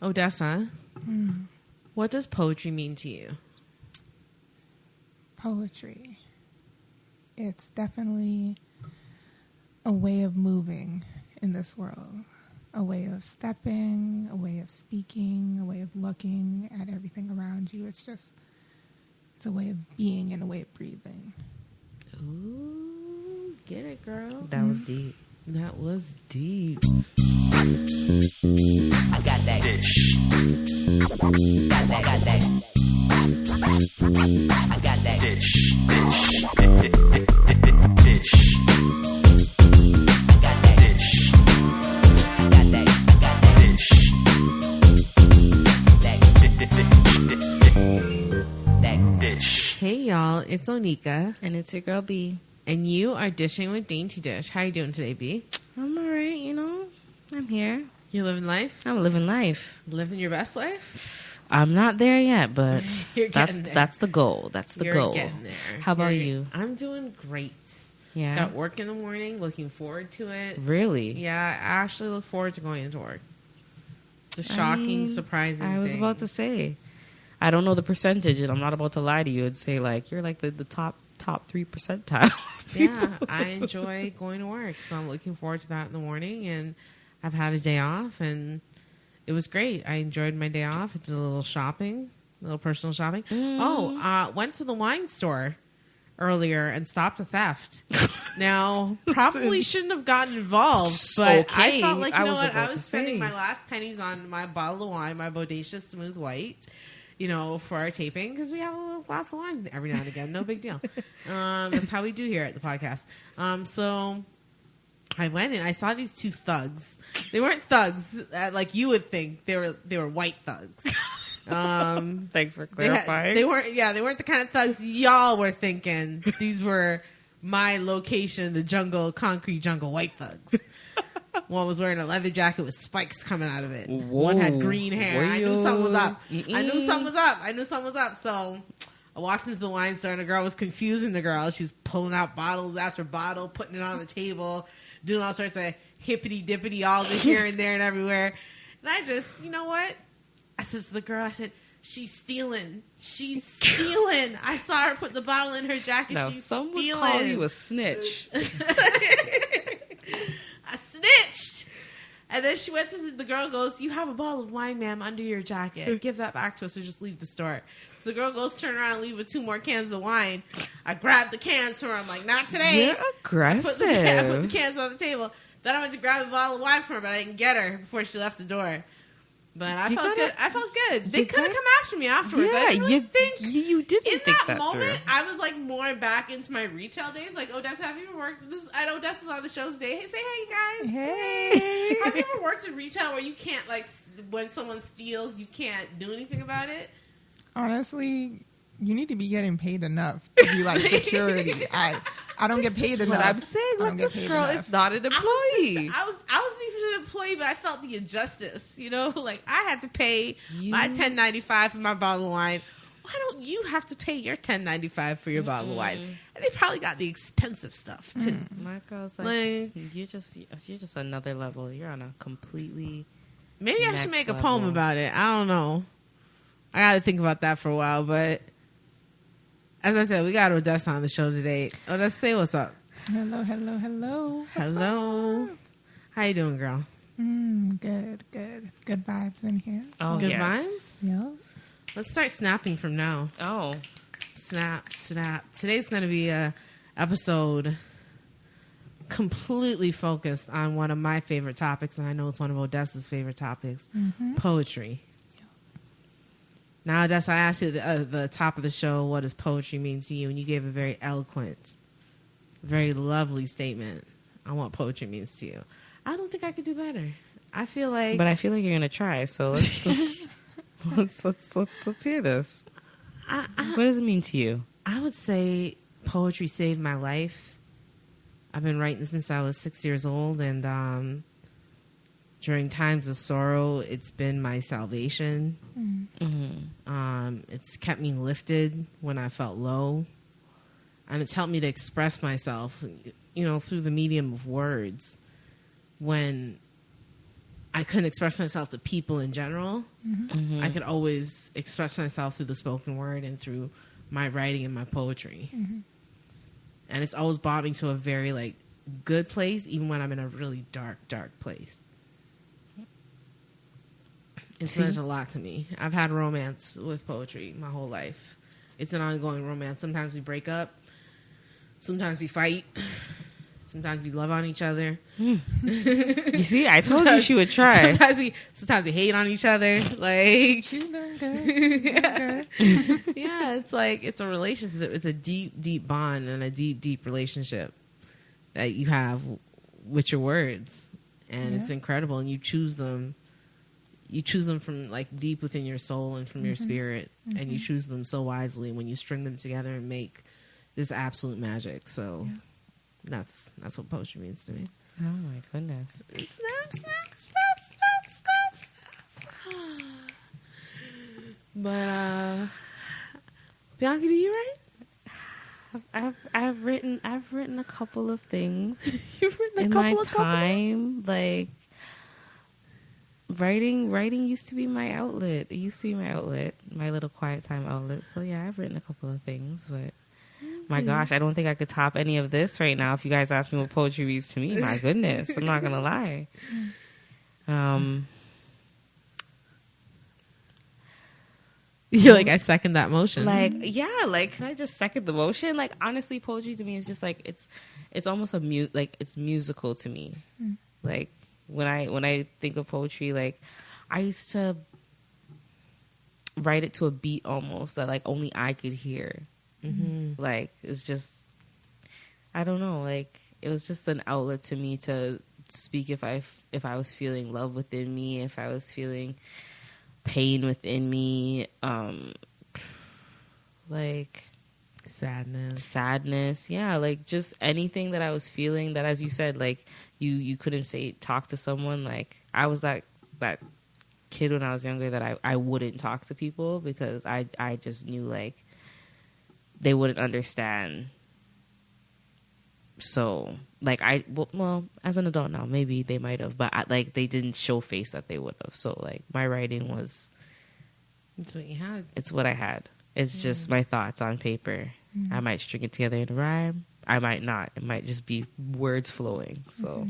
Odessa, what does poetry mean to you? Poetry. It's definitely a way of moving in this world. A way of stepping, a way of speaking, a way of looking at everything around you. It's a way of being and a way of breathing. Ooh, get it, girl. That was deep. That was deep. I got that dish. Got that. I got that dish. Dish. I got that dish. I got that dish. That dish. Hey, y'all. It's Onika. And it's your girl, B. And you are dishing with Dainty Dish. How you doing today, B? I'm all right, I'm here. You living life? I'm living life. Living your best life? I'm not there yet, but You're getting there. that's the goal. That's the You're goal. getting there. How about you? I'm doing great. Yeah. Got work in the morning. Looking forward to it. Really? Yeah, I actually look forward to going into work. It's a shocking, surprising I was thing. about to say. I don't know the percentage, and I'm not about to lie to you and say, like, you're like the top 3 percentile. Yeah, I enjoy going to work, so I'm looking forward to that in the morning. And I've had a day off, and it was great. I enjoyed my day off. I did a little shopping, a little personal shopping. Went to the wine store earlier and stopped a theft. Now, probably shouldn't have gotten involved, but Okay. I felt like, you know what? I about was to spending say. my last pennies on my bottle of wine, my Bodacious Smooth White, for our taping, because we have a little glass of wine every now and again. No big deal. That's how we do here at the podcast. So I went and I saw these two thugs. They weren't thugs like you would think. They were white thugs. Thanks for clarifying. They weren't the kind of thugs y'all were thinking. These were my location, the concrete jungle white thugs. One was wearing a leather jacket with spikes coming out of it. Whoa. One had green hair. I knew something was up. Mm-mm. I knew something was up. So I walked into the wine store and the girl was confusing the girl. She was pulling out bottles after bottle, putting it on the table, doing all sorts of hippity dippity, all this here and there and everywhere. And I just, you know what? I said to the girl, she's stealing. She's stealing. I saw her put the bottle in her jacket. Now, She's some would stealing. call you a snitch. I snitched. And then she went to the girl goes, "You have a bottle of wine, ma'am, under your jacket. Give that back to us or just leave the store." So the girl goes, turn around and leave with 2 more cans of wine. I grabbed the cans from her. I'm like, "Not today." You're aggressive. I put the cans on the table. Then I went to grab the bottle of wine from her, but I didn't get her before she left the door. But I felt good. They could have come after me afterwards. Yeah, I really think you didn't in think that moment, through. I was like more back into my retail days. Like, Odessa, have you ever worked? I know Odessa's on the show today. Hey, say hey, you guys. Hey. Have you ever worked in retail where you can't, like, when someone steals, you can't do anything about it? Honestly, you need to be getting paid enough to be like security. I don't get paid enough. But I'm saying, I don't like, get this paid girl enough. is not an employee. I wasn't even an employee, but I felt the injustice. Like, I had to pay my $10.95 for my bottle of wine. Why don't you have to pay your $10.95 for your bottle of wine? And they probably got the expensive stuff too. My girl's like, you're just another level. You're on a completely. Maybe I next should make a level. poem about it. I don't know. I got to think about that for a while. But as I said, we got Odessa on the show today. Odessa, say what's up. Hello. What's Hello. up? How you doing, girl? Good. Good vibes in here. Oh, Good yes. vibes? Yeah. Let's start snapping from now. Oh, Snap. Today's going to be a episode completely focused on one of my favorite topics, and I know it's one of Odessa's favorite topics, poetry. Now, Odessa, I asked you at the top of the show, what does poetry mean to you? And you gave a very eloquent, very lovely statement on what poetry means to you. I don't think I could do better. I feel like... but I feel like you're gonna try. So let's hear this. What does it mean to you? I would say poetry saved my life. I've been writing since I was 6 years old, and during times of sorrow, it's been my salvation. It's kept me lifted when I felt low, and it's helped me to express myself, through the medium of words when I couldn't express myself to people in general. I could always express myself through the spoken word and through my writing and my poetry. And it's always brought me to a very like good place, even when I'm in a really dark place. It's meant a lot to me. I've had romance with poetry my whole life. It's an ongoing romance. Sometimes we break up. Sometimes we fight. Sometimes we love on each other. You see, I told you she would try. Sometimes we hate on each other. Like, She's doing good. yeah, it's like it's a relationship. It's a deep bond and a deep relationship that you have with your words, and it's incredible. And you choose them. You choose them from like deep within your soul and from your spirit, and you choose them so wisely when you string them together and make this absolute magic. So that's what poetry means to me. Oh my goodness! Snap. But Bianca, do you write? I've written a couple of things. You've written in my time, like. Writing used to be my outlet. It used to be my outlet, my little quiet time outlet. So yeah, I've written a couple of things, but my gosh, I don't think I could top any of this right now. If you guys ask me what poetry means to me, my goodness, I'm not gonna lie. You're like, I second that motion. Like, yeah, like, can I just second the motion? Like, honestly, poetry to me is just like it's almost it's musical to me. Like. When I think of poetry, like I used to write it to a beat almost that like only I could hear. Like it's just, I don't know, like it was just an outlet to me to speak if I was feeling love within me, if I was feeling pain within me, like sadness, yeah, like just anything that I was feeling that, as you said, like you couldn't talk to someone. Like I was that kid when I was younger that I wouldn't talk to people because I just knew like they wouldn't understand. So like well as an adult now maybe they might have, but like they didn't show face that they would have. So like my writing was, it's what you had. It's what I had. It's just my thoughts on paper. I might string it together in a rhyme. I might not. It might just be words flowing. So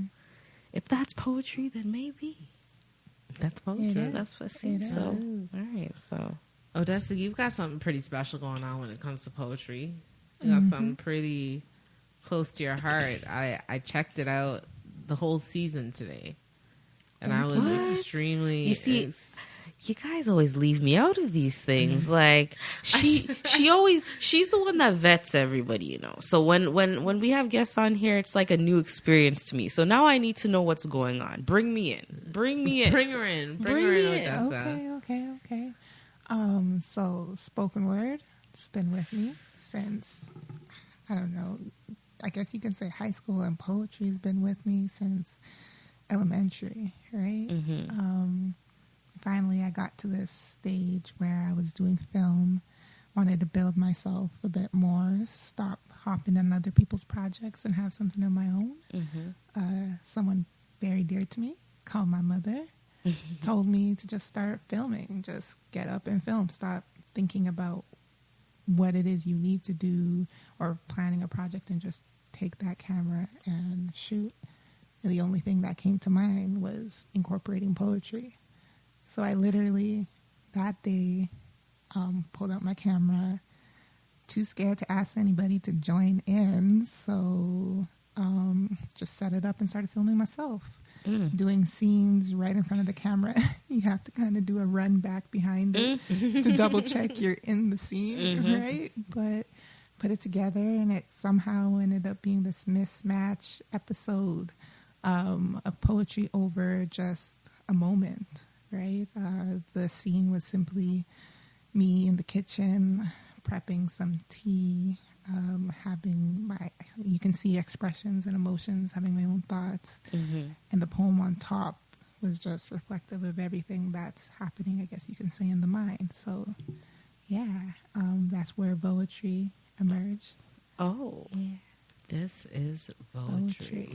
if that's poetry, then maybe that's poetry. That's what seems so. All right. So Odessa, you've got something pretty special going on when it comes to poetry. You got something pretty close to your heart. I checked it out the whole season today, and I was extremely. You see. You guys always leave me out of these things. Like she's the one that vets everybody, you know. So when we have guests on here, it's like a new experience to me. So now I need to know what's going on. Bring me in. Bring her in. Odessa. Okay. So spoken word, it's been with me since, I don't know, I guess you can say high school, and poetry's been with me since elementary, right? Finally, I got to this stage where I was doing film, wanted to build myself a bit more, stop hopping on other people's projects and have something of my own. Someone very dear to me, called my mother, told me to just start filming, just get up and film, stop thinking about what it is you need to do or planning a project, and just take that camera and shoot. And the only thing that came to mind was incorporating poetry. So I literally, that day, pulled out my camera, too scared to ask anybody to join in. So just set it up and started filming myself, doing scenes right in front of the camera. You have to kind of do a run back behind it to double check you're in the scene, right? But put it together, and it somehow ended up being this mismatch episode of poetry over just a moment. Right, the scene was simply me in the kitchen prepping some tea, you can see expressions and emotions, having my own thoughts, and the poem on top was just reflective of everything that's happening, I guess you can say, in the mind. So, yeah, that's where poetry emerged. Oh, yeah. This is Voetry.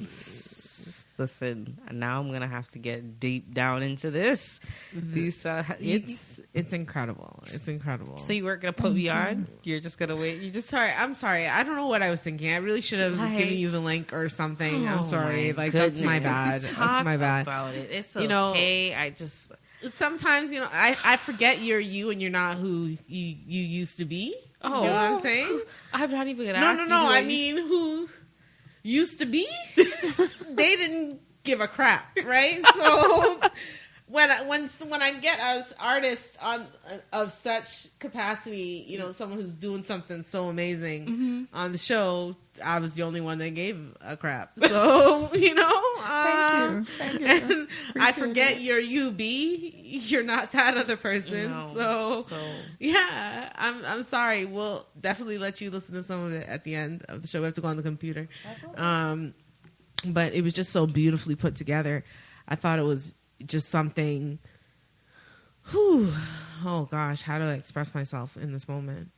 Listen, now I'm gonna have to get deep down into this. These It's incredible. It's incredible. So you weren't gonna put me on? You're just gonna wait? You just I'm sorry. I don't know what I was thinking. I really should have given you the link or something. I'm sorry. my That's my goodness. bad. Talk That's my bad. about it. It's You know, okay. I just sometimes, I forget you're you and you're not who you used to be. You know what I'm saying? I'm not even gonna ask you. No. I mean, who used to be? They didn't give a crap, right? So when I get as artists of such capacity, someone who's doing something so amazing on the show, I was the only one that gave a crap. So Thank you. And I forget you're you're not that other person. No. So yeah, I'm sorry. We'll definitely let you listen to some of it at the end of the show. We have to go on the computer. That's okay. But it was just so beautifully put together. I thought it was just something. Oh gosh, how do I express myself in this moment?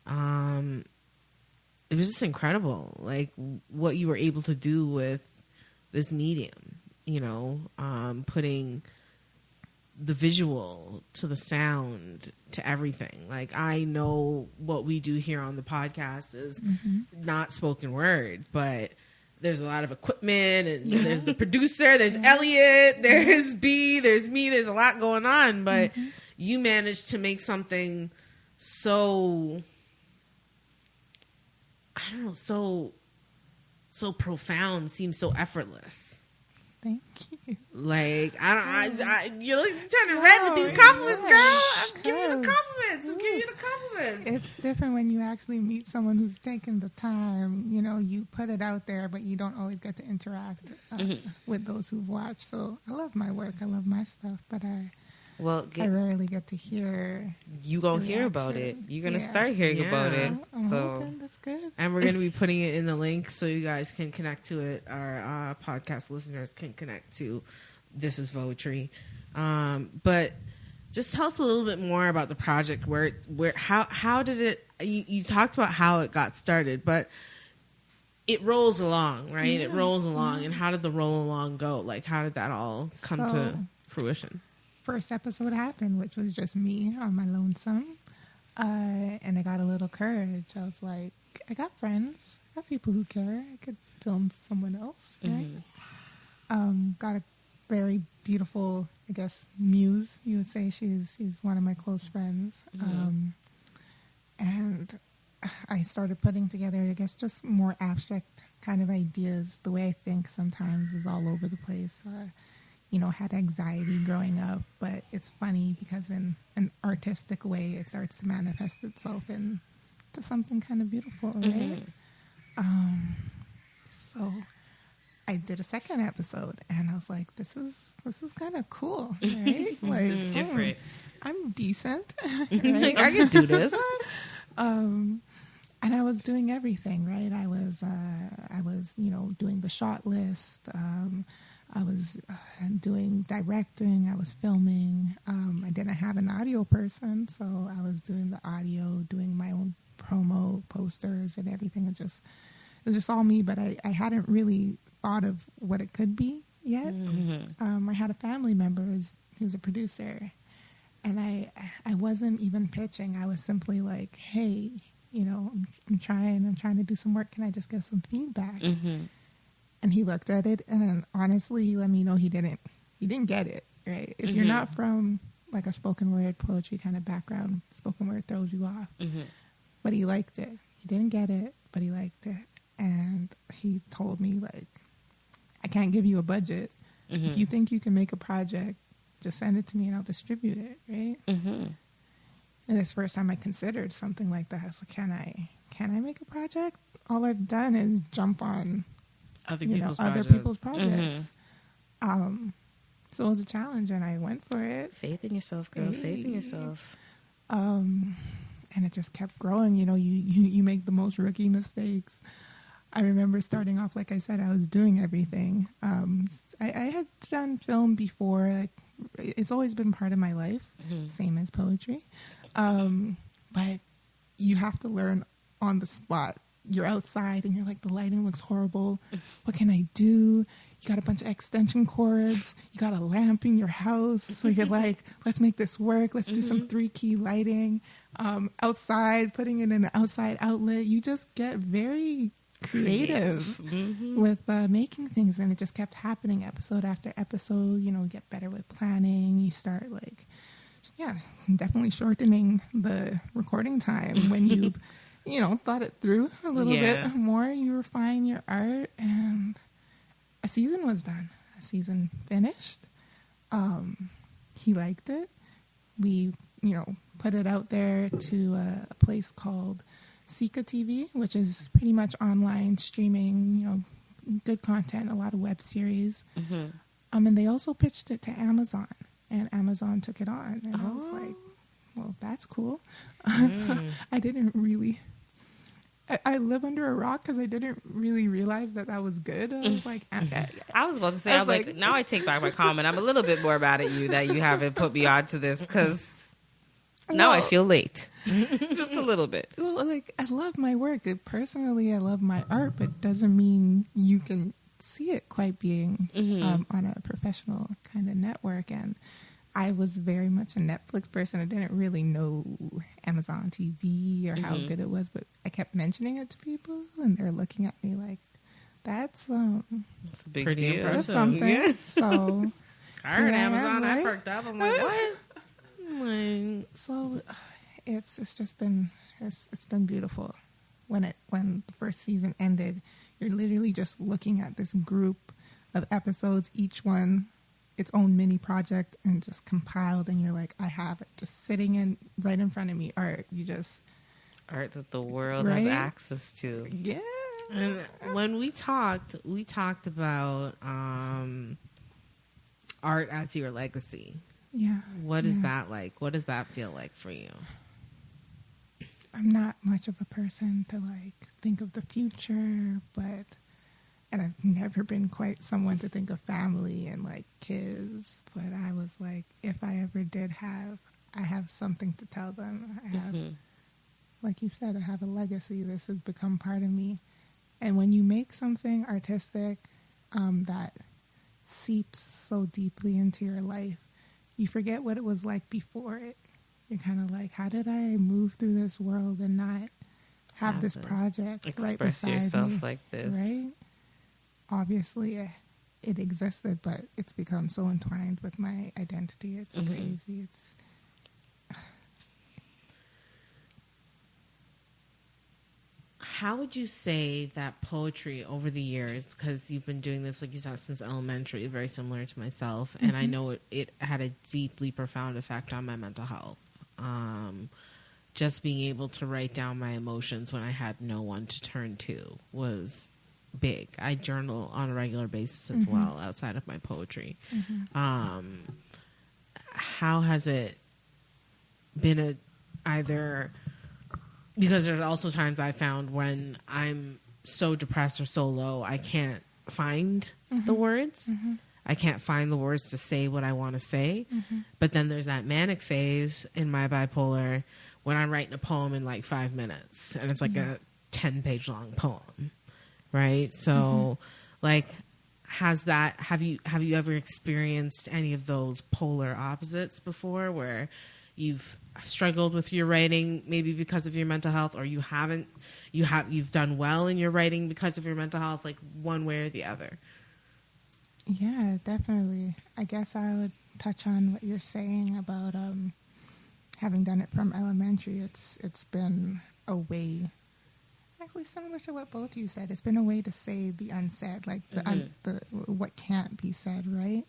It was just incredible, like what you were able to do with this medium. Putting the visual to the sound to everything. Like, I know what we do here on the podcast is not spoken word, but there's a lot of equipment, and there's the producer, there's Elliot, there's B, there's me, there's a lot going on, but you managed to make something so, I don't know, so profound, seem so effortless. Thank you. Like, you're turning red with these compliments, girl. I'm giving you the compliments. It's different when you actually meet someone who's taken the time. You put it out there, but you don't always get to interact with those who've watched. So I love my work. I love my stuff, but I rarely get to hear. You gonna hear about it. You're gonna start hearing about it. I'm So hoping that's good. And we're going to be putting it in the link so you guys can connect to it. Our podcast listeners can connect to This Is Voetry. But just tell us a little bit more about the project. How did it? You talked about how it got started, but it rolls along, right? Yeah. It rolls along, and how did the roll along go? Like, how did that all come to fruition? First episode happened, which was just me on my lonesome, and I got a little courage. I was like, I got friends, I got people who care. I could film someone else, right? Got a very beautiful, I guess, muse. You would say she's one of my close friends, and I started putting together, I guess, just more abstract kind of ideas. The way I think sometimes is all over the place. Had anxiety growing up, but it's funny because in an artistic way, it starts to manifest itself into something kind of beautiful, right? So I did a second episode, and I was like, this is kind of cool, right? Like, different. I'm decent, right? Like, I can do this. And I was doing everything, right? I was doing the shot list. I was doing directing. I was filming. I didn't have an audio person, so I was doing the audio, doing my own promo posters and everything. It was just all me, but I hadn't really thought of what it could be yet. I had a family member who's a producer, and I wasn't even pitching. I was simply like, hey, I'm trying to do some work. Can I just get some feedback? And he looked at it, and honestly, he let me know he didn't get it, right? If you're not from like a spoken word poetry kind of background, spoken word throws you off. But he liked it. He didn't get it, but he liked it. And he told me, like, I can't give you a budget. If you think you can make a project, just send it to me and I'll distribute it, right? And this first time I considered something like that. I was like, can I make a project? All I've done is jump on other people's projects. So it was a challenge, and I went for it. Faith in yourself, girl. Hey. Faith in yourself. And it just kept growing. You make the most rookie mistakes. I remember starting off, like I said, I was doing everything. I had done film before. Like, it's always been part of my life, same as poetry. But you have to learn on the spot you're outside and you're like, the lighting looks horrible. What can I do? You got a bunch of extension cords. You got a lamp in your house. So you're like, let's make this work. Let's do some 3-key lighting. Outside, putting it in an outside outlet. You just get very creative with making things. And it just kept happening episode after episode. You know, get better with planning. You start like, definitely shortening the recording time when you've, you know, thought it through a little bit more. You refine your art, and a season was done. A season finished. He liked it. We, you know, put it out there to a place called Sika TV, which is pretty much online streaming, you know, good content, a lot of web series. And they also pitched it to Amazon, and Amazon took it on. And I was like, well, that's cool. I didn't really... I live under a rock because I didn't really realize that was good. I was like, I was about to say, I was like, now I take back my comment. I'm a little bit more mad at you that you haven't put me on to this, because now I feel late. Just a little bit. Well, like, I love my work. Personally, I love my art, but doesn't mean you can see it quite being on a professional kind of network. And I was very much a Netflix person. I didn't really know Amazon TV or how good it was, but I kept mentioning it to people, and they're looking at me like, that's a big pretty deal. impressive. That's something. Yeah. So I heard here Amazon. am, right? I perked up. I'm like, what? So it's just been it's been beautiful. When the first season ended, you're literally just looking at this group of episodes, each one its own mini project, and just compiled, and you're like, I have it just sitting right in front of me. Art That the world right? has access to. Yeah. And when we talked about art as your legacy. Yeah. What is that like? What does that feel like for you? I'm not much of a person to like think of the future, and I've never been quite someone to think of family and like kids, but I was like, if I ever did I have something to tell them. I have, like you said, I have a legacy. This has become part of me. And when you make something artistic that seeps so deeply into your life, you forget what it was like before it. You're kind of like, how did I move through this world and not have this project right beside yourself me? Like this, right? Obviously, it existed, but it's become so entwined with my identity. It's crazy. It's how would you say that poetry over the years, because you've been doing this, like you said, since elementary, very similar to myself, and I know it had a deeply profound effect on my mental health. Just being able to write down my emotions when I had no one to turn to was big. I journal on a regular basis as well, outside of my poetry. How has it been either... Because there's also times I found when I'm so depressed or so low, I can't find the words. I can't find the words to say what I want to say. But then there's that manic phase in my bipolar when I'm writing a poem in like 5 minutes, and it's like a 10-page long poem, right? So, like, have you ever experienced any of those polar opposites before, where you've struggled with your writing maybe because of your mental health, or you've done well in your writing because of your mental health, like one way or the other? Yeah, definitely. I guess I would touch on what you're saying about having done it from elementary. It's been a way, actually similar to what both of you said. It's been a way to say the unsaid, like the what can't be said, right?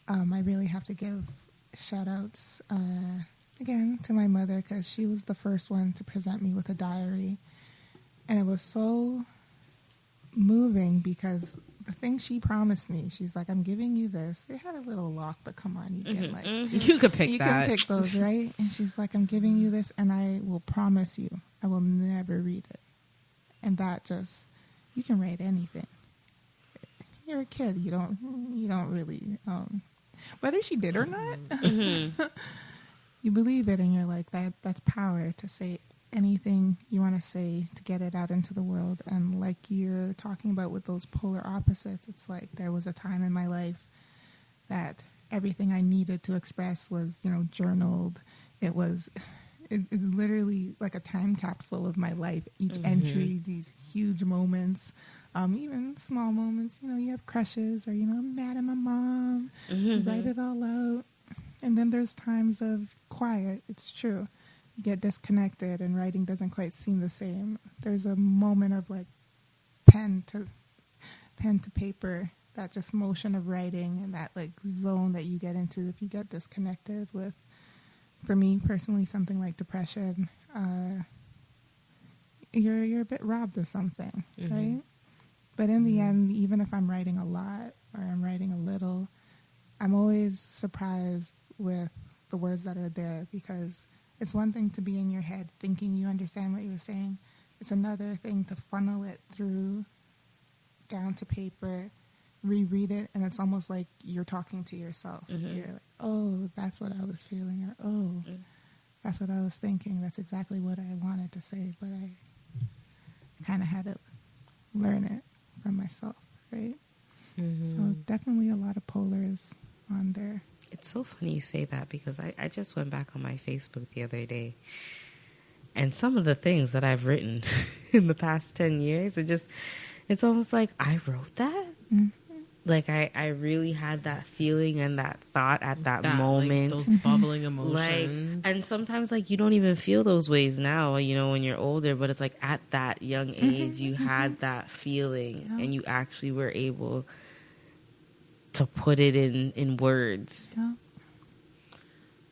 I really have to give shout outs again to my mother, because she was the first one to present me with a diary, and it was so moving because the thing she promised me, she's like, I'm giving you this. It had a little lock, but come on, you can You could pick you that. can pick those, right? And she's like, I'm giving you this, and I will promise you I will never read it. And that just, you can write anything. You're a kid, you don't really whether she did or not, you believe it, and you're like, that's power to say anything you want to say to get it out into the world. And like you're talking about with those polar opposites, it's like there was a time in my life that everything I needed to express was, journaled. It's literally like a time capsule of my life. Each entry, these huge moments, even small moments, you have crushes or, I'm mad at my mom, you write it all out. And then there's times of quiet. It's true. You get disconnected and writing doesn't quite seem the same. There's a moment of like pen to paper, that just motion of writing and that like zone that you get into if you get disconnected with, for me personally, something like depression. You're a bit robbed of something, right? But in the end, even if I'm writing a lot or I'm writing a little, I'm always surprised with the words that are there, because it's one thing to be in your head thinking you understand what you're saying. It's another thing to funnel it through down to paper, reread it, and it's almost like you're talking to yourself. You're like, oh, that's what I was feeling, or oh, that's what I was thinking. That's exactly what I wanted to say, but I kind of had to learn it from myself, right? So definitely a lot of polars on there. It's so funny you say that, because I just went back on my Facebook the other day, and some of the things that I've written in the past 10 years, it's almost like I wrote that. Like I really had that feeling and that thought at that moment. Like those bubbling emotions. And sometimes like you don't even feel those ways now, when you're older, but it's like at that young age you had that feeling and you actually were able to put it in words.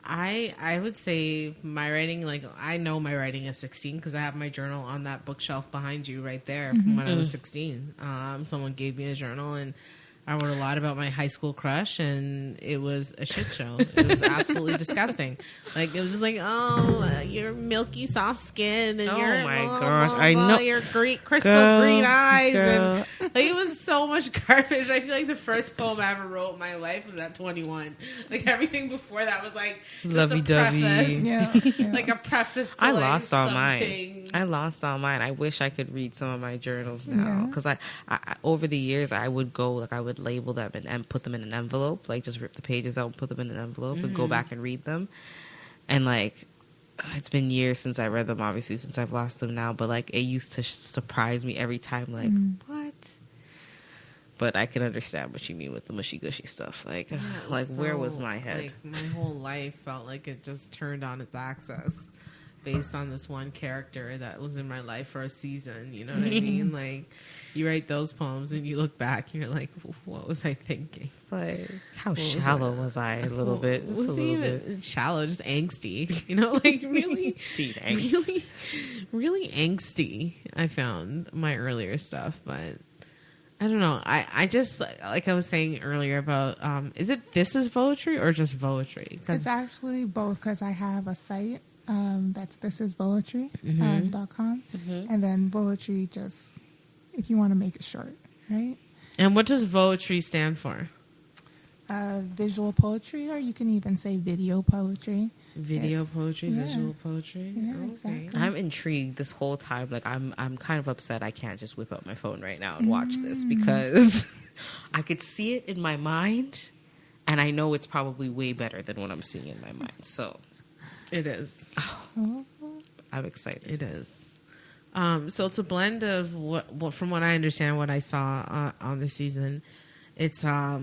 I would say my writing, like I know my writing is 16 because I have my journal on that bookshelf behind you right there from when I was 16. Someone gave me a journal and I wrote a lot about my high school crush, and it was a shit show. It was absolutely disgusting. Like, it was just like, oh, your milky soft skin, and your I know your crystal green eyes, and like it was so much garbage. I feel like the first poem I ever wrote in my life was at 21. Like everything before that was like just lovey-dovey. Like a preface. To I like lost all something. mine. I wish I could read some of my journals now, because I over the years I would label them and put them in an envelope, like just rip the pages out and put them in an envelope and go back and read them. And like, it's been years since I read them, obviously, since I've lost them now, but like it used to surprise me every time, like, what? But I can understand what you mean with the mushy gushy stuff. Like, where was my head? Like, my whole life felt like it just turned on its axis based on this one character that was in my life for a season. You know what I mean? Like, you write those poems and you look back and you're like, what was I thinking? Like, how shallow was I? A little bit. Just a little bit. Shallow, just angsty. Like really, really angsty. I found my earlier stuff, but I don't know. I just, like I was saying earlier about, is it This Is Voetry or just Voetry? It's actually both, because I have a site that's thisisvoetry.com, and then Voetry just, if you want to make it short, right? And what does Voetry stand for? Visual poetry, or you can even say video poetry. Visual poetry. Yeah, okay. exactly. I'm intrigued this whole time. Like, I'm kind of upset I can't just whip out my phone right now and watch this, because I could see it in my mind, and I know it's probably way better than what I'm seeing in my mind. So it is. I'm excited. It is. So it's a blend of what from what I understand, what I saw on the season. It's a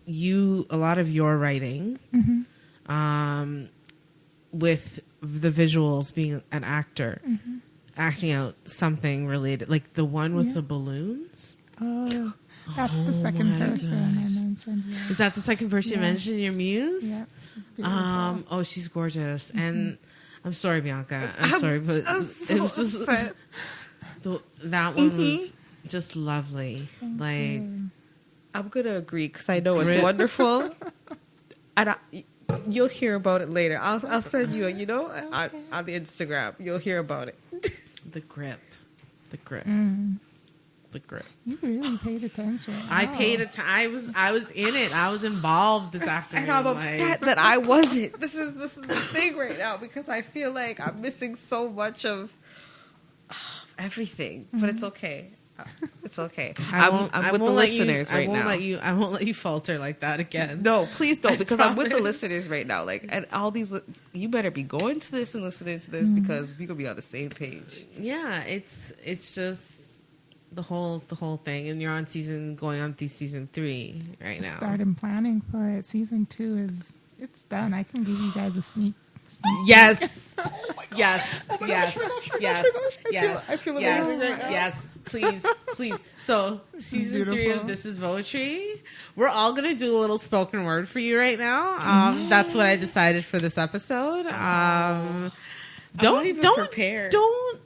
lot of your writing, with the visuals being an actor acting out something related, like the one with the balloons. Oh, that's the second person I mentioned. Yeah. Is that the second person you mentioned, your muse? Yeah, she's beautiful. Oh, she's gorgeous. And I'm sorry, Bianca. I'm sorry, but I'm so it was just upset. that one was just lovely. Thank you. I'm gonna agree, because I know it's wonderful, and you'll hear about it later. I'll send you, on the Instagram. You'll hear about it. The grip. the grip. You really paid attention. I paid I was in it. I was involved this afternoon. And I'm upset that I wasn't. This is the thing right now because I feel like I'm missing so much of everything. But it's okay. It's okay. I'm with the listeners right now. I won't let you falter like that again. No, please don't, because I'm with the listeners right now. Like, and all these, you better be going to this and listening to this because we gonna be on the same page. Yeah, it's just the whole thing, and you're going on through season 3 right now. Starting planning for it. Season 2 it's done. I can give you guys a sneak. Yes. Oh my God. Yes. Oh my Yes. gosh. Yes. Yes. I feel yes. amazing right now. Yes. Please. So season 3 of This Is Voetry. We're all gonna do a little spoken word for you right now. That's what I decided for this episode. Don't prepare. Don't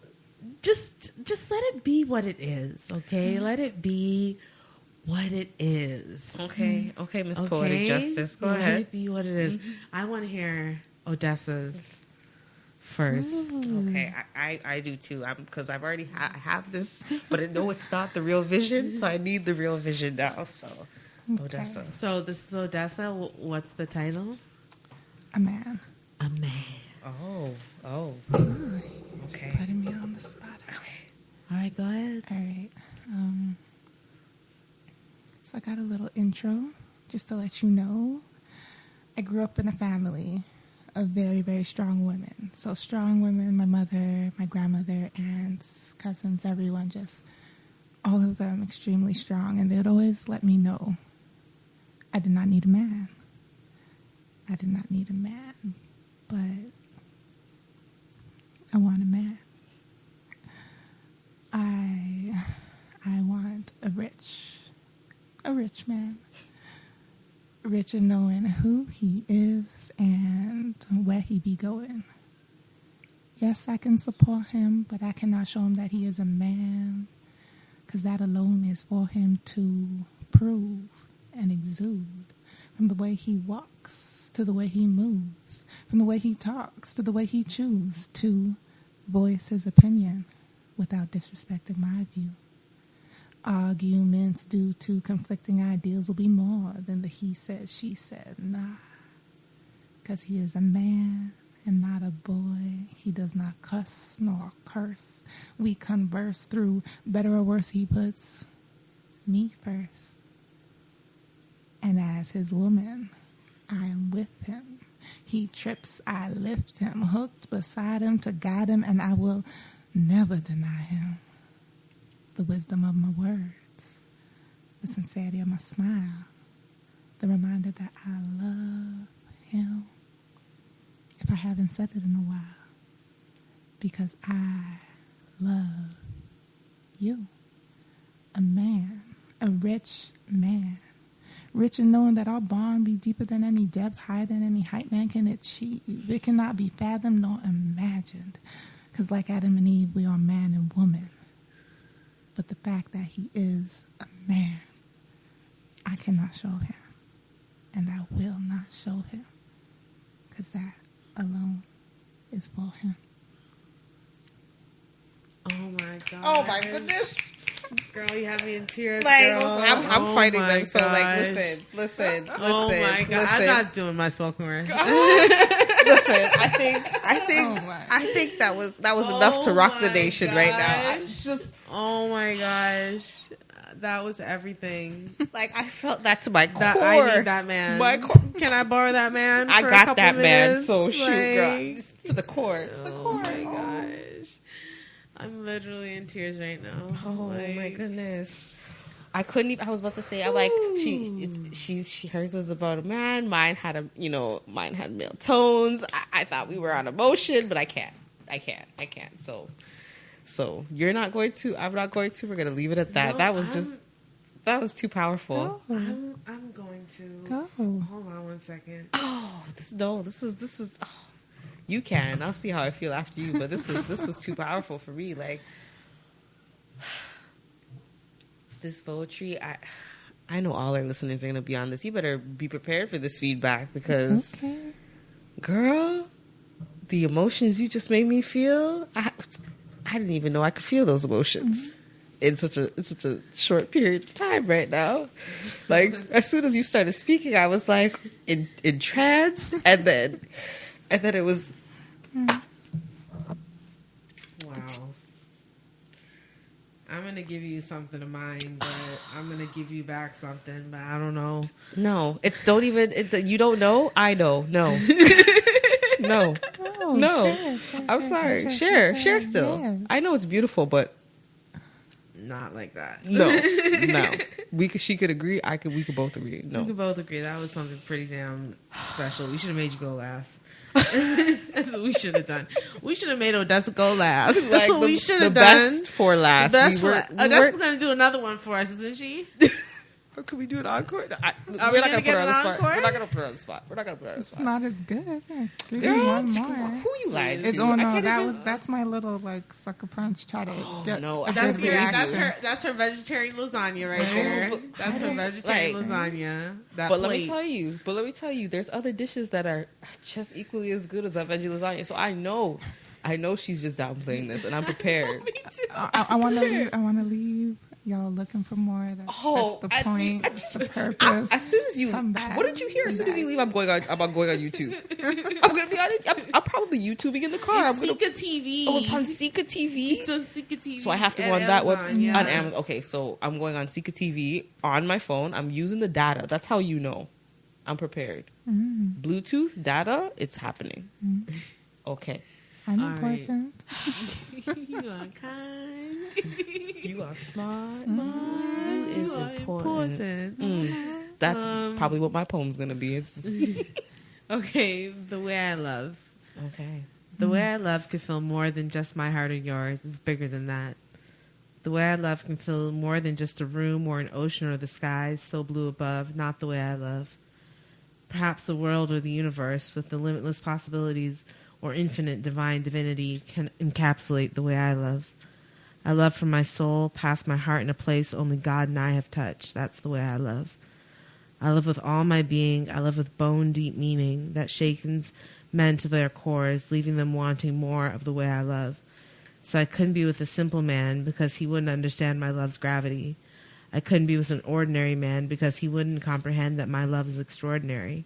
just let it be what it is. Okay, let it be what it is. Okay, Miss Poetic Justice, go ahead. Let it be what it is. I want to hear Odessa's first. Okay, I do too. Because I've already have this, but no, it's not the real vision. So I need the real vision now. So Odessa. So this is Odessa. What's the title? A man. A man. Oh. Just Okay. putting me on the spot. Okay. All right, go ahead. All right. So I got a little intro just to let you know. I grew up in a family of very, very strong women. So strong women, my mother, my grandmother, aunts, cousins, everyone, just all of them extremely strong. And they'd always let me know I did not need a man. I did not need a man, but I want a man. I want a rich man. Rich in knowing who he is and where he be going. Yes, I can support him, but I cannot show him that he is a man, because that alone is for him to prove and exude, from the way he walks to the way he moves, from the way he talks to the way he chooses to voice his opinion without disrespecting my view. Arguments due to conflicting ideals will be more than the he said, she said. Nah, because he is a man and not a boy. He does not cuss nor curse. We converse through better or worse. He puts me first. And as his woman, I am with him. He trips, I lift him, hooked beside him to guide him, and I will never deny him. The wisdom of my words, the sincerity of my smile, the reminder that I love him, if I haven't said it in a while, because I love you. A man, a rich man, rich in knowing that our bond be deeper than any depth, higher than any height man can achieve. It cannot be fathomed nor imagined, because like Adam and Eve, we are man and woman. But the fact that he is a man, I cannot show him. And I will not show him. Because that alone is for him. Oh my god. Oh my goodness. Girl, you have me in tears. Like, girl. I'm fighting my them. So like, gosh. listen. Oh my god. listen. I'm not doing my spoken word. Listen, I think that was enough to rock the nation right now. I just, oh my gosh, that was everything. like, I felt that to my core. That I need that man. My core. Can I borrow that man? I for a got couple that man. minutes? So shoot, girl, Like, just to the core. To the oh core. my gosh, I'm literally in tears right now. Oh Like, my goodness. I couldn't even, I was about to say, I'm like, hers was about a man. Mine had male tones. I thought we were on emotion, but I can't. So you're not going to, I'm not going to, we're going to leave it at that. No, That was too powerful. I'm going to Go. Hold on one second. This is, you can. I'll see how I feel after you, but this was too powerful for me. Like, this poetry, I know all our listeners are going to be on this. You better be prepared for this feedback because, Okay. girl, the emotions you just made me feel, I didn't even know I could feel those emotions. in such a short period of time right now. Like, as soon as you started speaking, I was like in trance, and then it was. Wow. I'm gonna give you something of mine, but I'm gonna give you back something, but I don't know. No, you don't know. I know. No, no. Oh, No, I'm sorry. Share still. Yes. I know it's beautiful, but Not like that. no. She could agree. We could both agree. We No. could both agree that was something pretty damn special. We should have made you go last. That's what we should have done. We should have made Odessa go last. That's Like what we should have the done. best for last. Odessa's going to do another one for us, isn't she? Or could we do an encore? Are we gonna get an encore? We're not gonna put her on the spot. It's not as good. Give Girl, me one more. who you lying to? It's, oh no, that's my little like sucker punch. Try to get no, a That's good reaction. that's her vegetarian lasagna right there. That's her vegetarian lasagna. That But let plate. me tell you, there's other dishes that are just equally as good as that veggie lasagna. So I know she's just downplaying this, and I'm prepared. Me too. I want to leave. Y'all looking for more? That's the point. That's the purpose. As soon as you, Come back. what did you hear? As soon as you leave, I'm going on YouTube. I'm gonna be on it. I'm probably YouTubing in the car. It's Sika TV. Oh, it's on Sika TV. It's on Sika TV. So I have to go on and that Amazon, website yeah. on Amazon. Okay, so I'm going on Sika TV on my phone. I'm using the data. That's how you know I'm prepared. Bluetooth data. It's happening. Okay. I'm All right. important. You are kind. You are smart. You is are important. important. That's probably what my poem's gonna be. It's just, Okay, the way I love. okay. The way I love can fill more than just my heart or yours. It's bigger than that. The way I love can fill more than just a room or an ocean or the skies so blue above. Not the way I love. Perhaps the world or the universe with the limitless possibilities or infinite divine divinity can encapsulate the way I love. I love from my soul, past my heart in a place only God and I have touched. That's the way I love. I love with all my being. I love with bone-deep meaning that shakens men to their cores, leaving them wanting more of the way I love. So I couldn't be with a simple man because he wouldn't understand my love's gravity. I couldn't be with an ordinary man because he wouldn't comprehend that my love is extraordinary.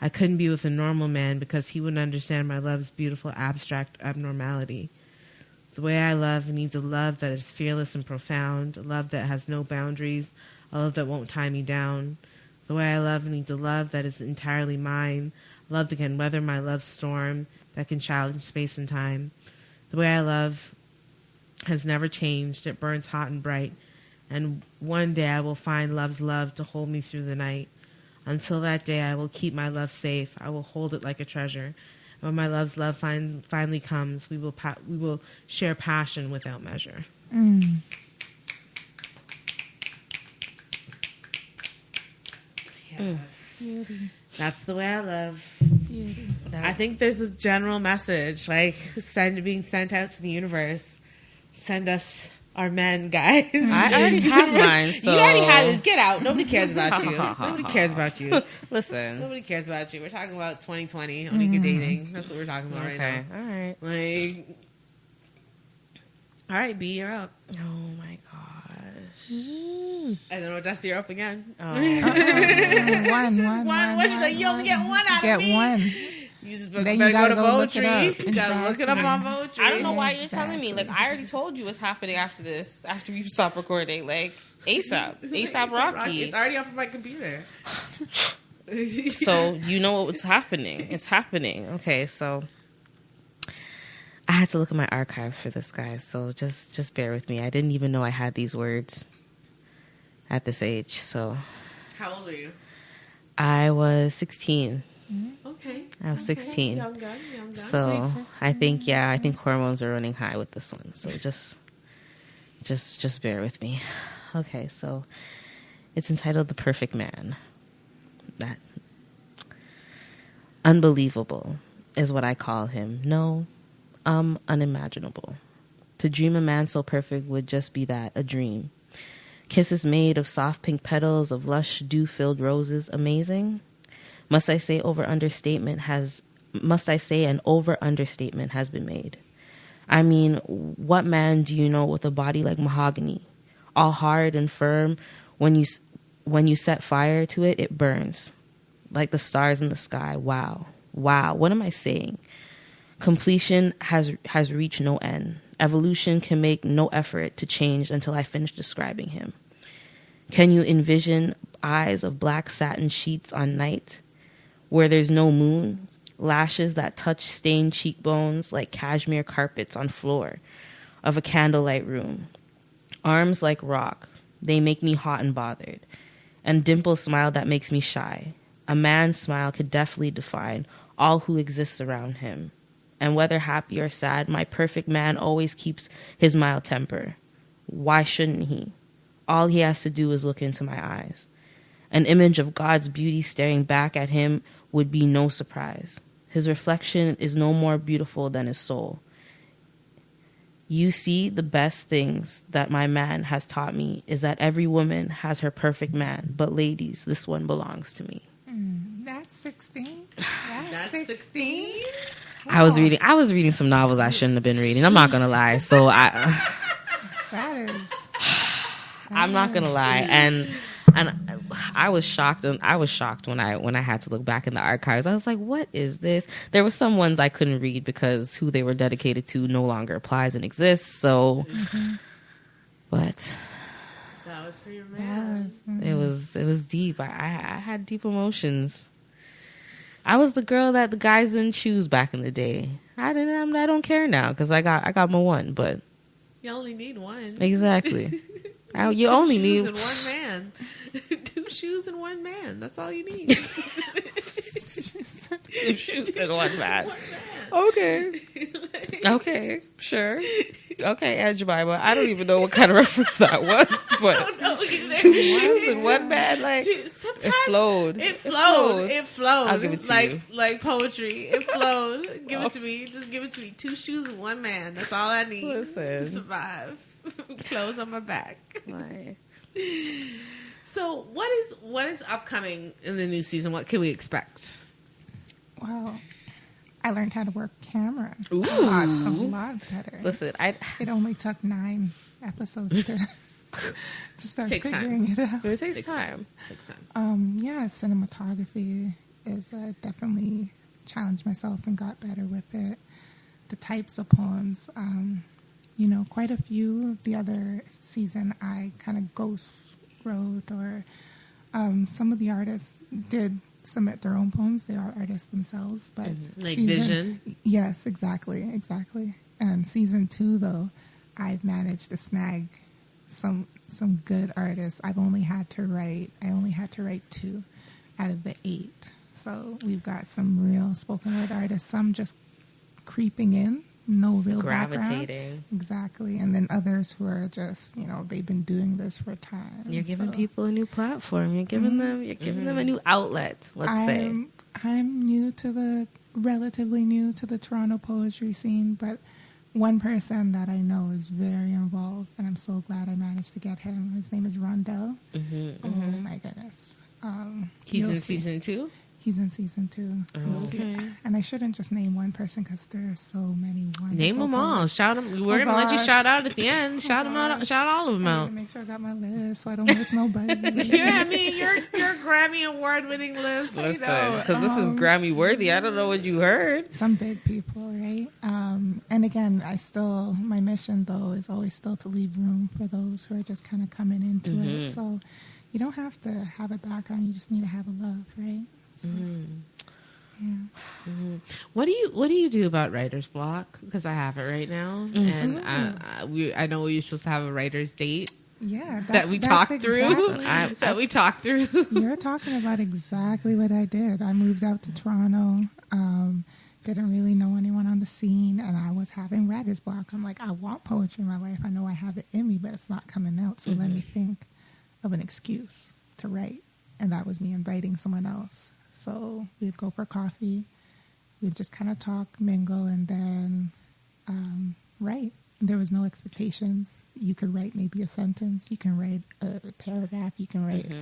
I couldn't be with a normal man because he wouldn't understand my love's beautiful abstract abnormality. The way I love needs a love that is fearless and profound, a love that has no boundaries, a love that won't tie me down. The way I love needs a love that is entirely mine, a love that can weather my love's storm, that can challenge space and time. The way I love has never changed. It burns hot and bright. And one day I will find love's love to hold me through the night. Until that day, I will keep my love safe. I will hold it like a treasure. When my love's love finally comes, we will share passion without measure. Yes. Beauty. That's the way I love. Beauty. I think there's a general message, like being sent out to the universe. Send us our men, guys. I already have mine. So You already have it. Get out. Nobody cares about you. Nobody cares about you. listen. Nobody cares about you. We're talking about 2020, Onika dating. That's what we're talking about right now. All right. Like, all right, B, you're up. Oh my gosh. And then Odessa, you're up again. Oh. One. She's like, you only get one out Get of me. one. You just Then better you gotta go to go look it Voetry. up. You gotta look it up on Voetry. I don't know why you're telling me. Exactly. Like, I already told you what's happening after this, after we stop recording. Like, ASAP. ASAP Rocky. It's already up on my computer. So, you know what's happening. It's happening. Okay, so I had to look at my archives for this, guys. So, just bear with me. I didn't even know I had these words at this age. So, How old are you? I was 16. Okay. I was 16. Young gun. So I think hormones are running high with this one. So just bear with me. Okay, so it's entitled "The Perfect Man." That unbelievable is what I call him. No, unimaginable. To dream a man so perfect would just be that, a dream. Kisses made of soft pink petals of lush dew-filled roses, amazing. Must I say an over-understatement has been made? I mean, what man do you know with a body like mahogany? all hard and firm. When you set fire to it, it burns like the stars in the sky. Wow. What am I saying? Completion has reached no end. Evolution can make no effort to change until I finish describing him. Can you envision eyes of black satin sheets on night where there's no moon? Lashes that touch stained cheekbones like cashmere carpets on floor of a candlelight room. Arms like rock. They make me hot and bothered. And dimple smile that makes me shy. A man's smile could definitely define all who exists around him. And whether happy or sad, my perfect man always keeps his mild temper. Why shouldn't he? All he has to do is look into my eyes. An image of God's beauty staring back at him would be no surprise. His reflection is no more beautiful than his soul. You see, the best things that my man has taught me is that every woman has her perfect man. But ladies, this one belongs to me. That's 16. That's 16. I was reading some novels I shouldn't have been reading. I'm not gonna lie. So I'm not gonna lie, and I was shocked. And I was shocked when I had to look back in the archives. I was like, "What is this?" There were some ones I couldn't read because who they were dedicated to no longer applies and exists. So, but that was for your man. It was deep. I had deep emotions. I was the girl that the guys didn't choose back in the day. I don't care now because I got my one. But you only need one. Exactly. You only need and one man. 2 shoes and 1 man. That's all you need. 2 shoes and 1 man. Okay. Okay. Sure. Okay, Edge Bible. I don't even know what kind of reference that was, but 2 shoes and 1 man, like sometimes it flowed. It flowed. I'll give it to you. Like poetry. It flowed. Give it to me. Just give it to me. 2 shoes and 1 man. That's all I need to survive. Clothes on my back. Right. So what is upcoming in the new season? What can we expect? Well, I learned how to work camera. Ooh. A lot better. Listen, it only took 9 episodes to start figuring it out. It takes time. Yeah, cinematography is definitely challenged myself and got better with it. The types of poems, quite a few. The other season, I kind of ghost wrote, or some of the artists did submit their own poems. They are artists themselves, but like Vision. Yes, exactly. And season 2, though, I've managed to snag some good artists. I only had to write 2 out of the 8. So we've got some real spoken word artists. Some just creeping in. No real gravitating background. Exactly. And then others who are just, they've been doing this for time. You're giving people a new platform. You're giving them a new outlet, say. I'm relatively new to the Toronto poetry scene, but one person that I know is very involved, and I'm so glad I managed to get him. His name is Rondell. Oh my goodness. He's in season 2? He's in season 2. Okay. And I shouldn't just name one person because there are so many wonderful Name them all. poets. Shout them. We're gonna let you shout out at the end. Shout them out. Shout all of them out. Make sure I got my list so I don't miss nobody. Your Grammy award-winning list. Listen, because this is Grammy worthy. I don't know what you heard. Some big people, right? And again, my mission though is always still to leave room for those who are just kind of coming into it. So you don't have to have a background. You just need to have a love, right? So, yeah. What do you do about writer's block? Because I have it right now, and I know we're supposed to have a writer's date. Yeah, that we talked through. That we talked through. You're talking about exactly what I did. I moved out to Toronto. Didn't really know anyone on the scene, and I was having writer's block. I'm like, I want poetry in my life. I know I have it in me, but it's not coming out. So let me think of an excuse to write, and that was me inviting someone else. So we'd go for coffee, we'd just kind of talk, mingle, and then write. And there was no expectations. You could write maybe a sentence, you can write a paragraph, you can write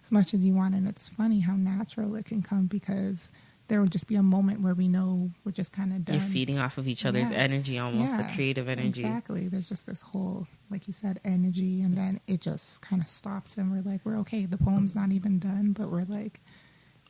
as much as you want. And it's funny how natural it can come because there will just be a moment where we know we're just kind of done. You're feeding off of each other's energy, almost the creative energy. Exactly. There's just this whole, like you said, energy, and then it just kind of stops, and we're like, we're okay. The poem's not even done, but we're like,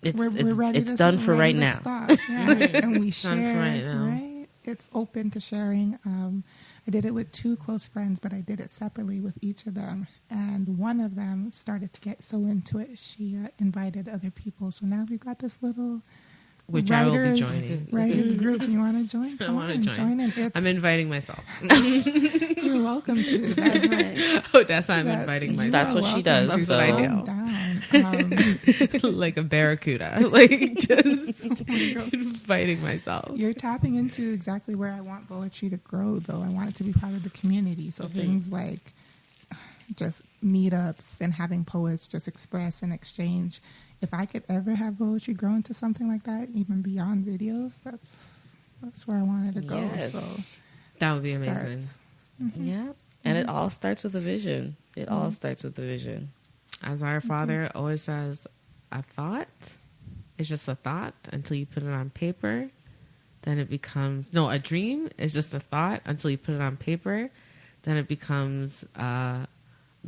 we're ready. It's done for right now. Stop. Yeah. And we share. Right. It's open to sharing. I did it with 2 close friends, but I did it separately with each of them. And one of them started to get so into it, she invited other people. So now we've got this little which I will be joining. Writers group. You want to join? I want to join. In. I'm inviting myself. You're welcome to. That's right. Odessa, I'm inviting myself. That's what she does. That's what I do. Down. Like a barracuda. Like just inviting myself. You're tapping into exactly where I want poetry to grow, though. I want it to be part of the community. So things like just meetups and having poets just express and exchange. If I could ever have poetry grow into something like that, even beyond videos, that's where I wanted to go. Yes. So that would be amazing. Yeah. And it all starts with a vision. It all starts with a vision. As our father always says, a thought is just a thought until you put it on paper. Then it becomes, a dream is just a thought until you put it on paper. Then it becomes a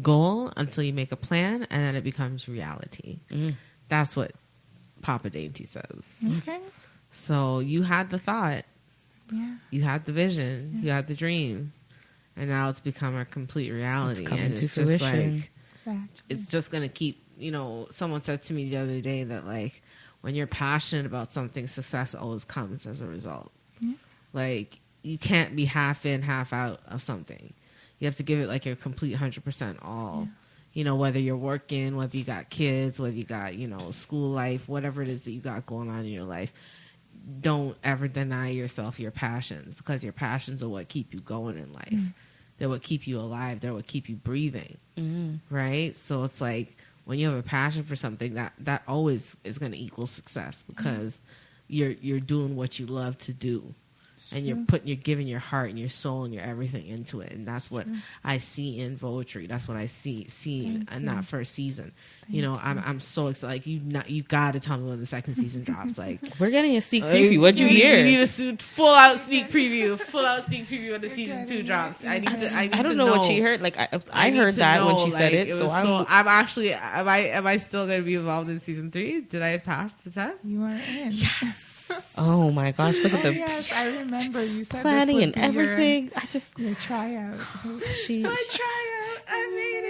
goal until you make a plan, and then it becomes reality. That's what Papa Dainty says. Okay. So you had the thought. Yeah. You had the vision. You had the dream. And now it's become a complete reality. It's coming and to it's fruition. just Exactly. it's just going to keep, someone said to me the other day that, like, when you're passionate about something, success always comes as a result. Yeah. Like, you can't be half in, half out of something. You have to give it, like, your complete 100% all. Yeah. Whether you're working, whether you got kids, whether you got, school life, whatever it is that you got going on in your life. Don't ever deny yourself your passions, because your passions are what keep you going in life. They're what keep you alive. They're what keep you breathing. Right? So it's like when you have a passion for something, that always is going to equal success, because you're doing what you love to do. And you're giving your heart and your soul and your everything into it. And that's what I see in Voetry. That's what I see in that first season. I'm so excited. Like, you got to tell me when the second season drops. Like, we're getting a sneak preview. What'd you hear? You need a full out sneak preview. Full out sneak preview when the season 2 drops. I don't know what she heard. Like, I heard that when she said it. So I'm actually. Am I still going to be involved in season 3? Did I pass the test? You are in. Yes. Oh my gosh! Look at the yes, I remember you said planning this and everything. Your tryout. My tryout. I made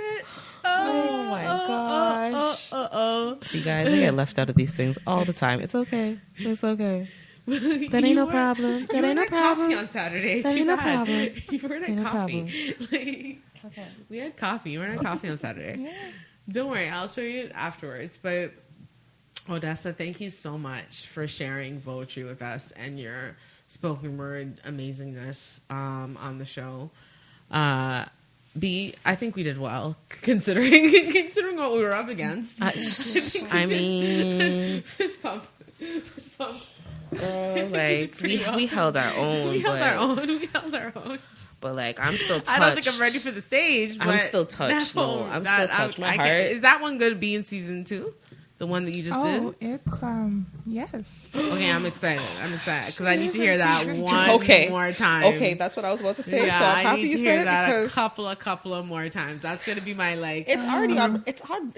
it. Oh my gosh! See, guys, I get left out of these things all the time. It's okay. It's okay. That ain't no problem. That ain't no problem. Coffee on Saturday. That ain't no problem. You weren't at coffee. It's okay. We had coffee. You weren't at coffee on Saturday. Yeah. Don't worry. I'll show you afterwards. But Odessa, thank you so much for sharing Voetry with us and your spoken word amazingness on the show. B, I think we did well considering what we were up against. I mean, fist pump. Like we held our own. We held our own. But like, I'm still touched. I don't think I'm ready for the stage. But I'm still touched. No, I'm still touched. My heart. Is that one going to be in season 2? The one that you just did? Oh, it's, yes. Okay, I'm excited because I need to hear that one more time. Okay, that's what I was about to say. Yeah, so I'm happy I need you to said hear it that because a couple of more times. That's going to be my, like... It's already on... It's on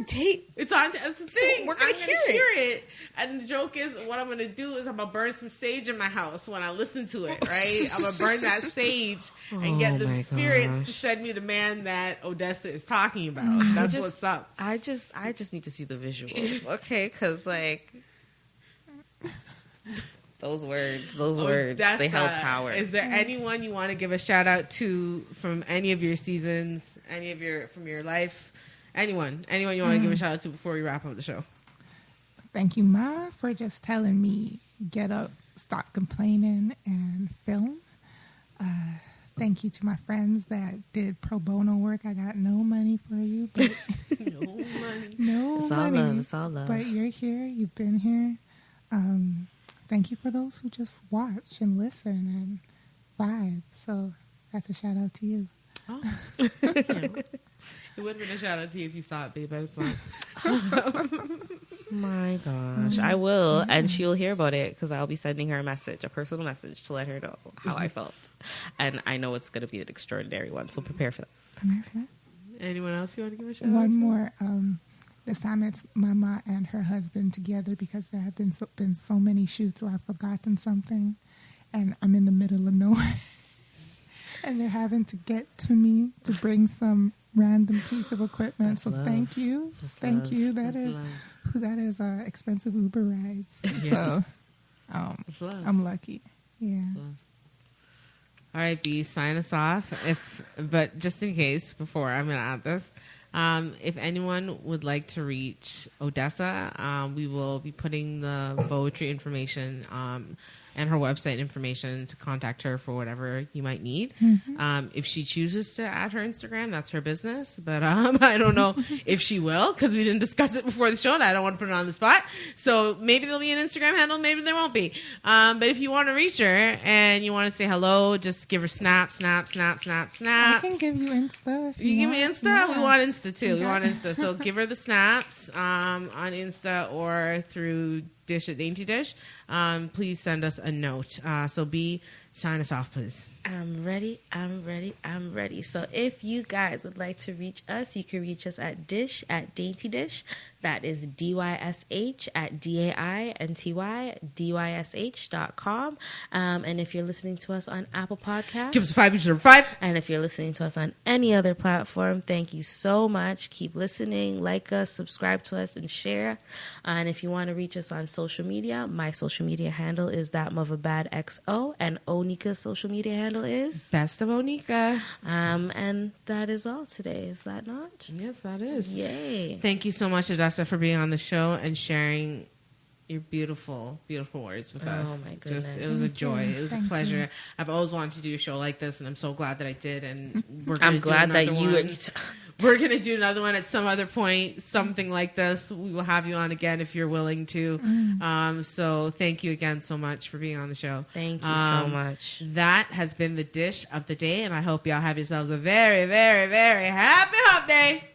tape. It's on... That's the thing. So we're going to hear it. And the joke is, what I'm going to do is I'm going to burn some sage in my house when I listen to it, right? I'm going to burn that sage and get the spirits to send me the man that Odessa is talking about. That's what's up. I just need to see the visuals, okay? Because, like, those words, Odessa, they held power. Is there anyone you want to give a shout out to from any of your seasons, from your life? Anyone you want to give a shout out to before we wrap up the show? Thank you, Ma, for just telling me, get up, stop complaining, and film. Thank you to my friends that did pro bono work. I got no money for you, but no money. No it's money. All love. It's all love. But you're here. You've been here. Thank you for those who just watch and listen and vibe. So that's a shout out to you. Oh, it would have been a shout out to you if you saw it, babe. But it's not. My gosh, I will, and she'll hear about it because I'll be sending her a personal message to let her know how I felt, and I know it's going to be an extraordinary one. So prepare for that. Anyone else you want to give a shout out? One more. This time it's Mama and her husband together because there have been so many shoots where I've forgotten something, and I'm in the middle of nowhere, and they're having to get to me to bring some random piece of equipment. That's so love. Thank you. That is expensive Uber rides. So I'm lucky. Yeah. All right, B, sign us off. But just in case, before I'm going to add this, if anyone would like to reach Odessa, we will be putting the Voetry information and her website information to contact her for whatever you might need. If she chooses to add her Instagram, that's her business. But I don't know if she will because we didn't discuss it before the show and I don't want to put it on the spot. So maybe there'll be an Instagram handle, maybe there won't be. But if you want to reach her and you want to say hello, just give her snap. I can give you Insta. If You give me want. Insta? Yeah. We want Insta too. Okay. We want Insta. So give her the snaps on Insta or through Dysh at Dainty Dish. Please send us a note. So B, sign us off, please. I'm ready. So if you guys would like to reach us, you can reach us at Dysh at Dainty Dish. That is DYSH at DAINTY.com. And if you're listening to us on Apple Podcasts, Give us a 5, you deserve a 5. and if you're listening to us on any other platform, thank you so much. Keep listening, like us, subscribe to us, and share. And if you want to reach us on social media, my social media handle is thatmotherBadXO, and Onika's social media handle is Best of Onika. and that is all today. Is that not? Yes, that is. Yay. Thank you so much, Odessa, for being on the show and sharing your beautiful, beautiful words with us. Oh, my goodness. It was a joy. It was a Thank pleasure. you. I've always wanted to do a show like this, and I'm so glad that I did. And I'm glad that you We're going to do another one at some other point, something like this. We will have you on again if you're willing to. So thank you again so much for being on the show. Thank you so much. That has been the dish of the day, and I hope y'all have yourselves a very, very, very happy hump day.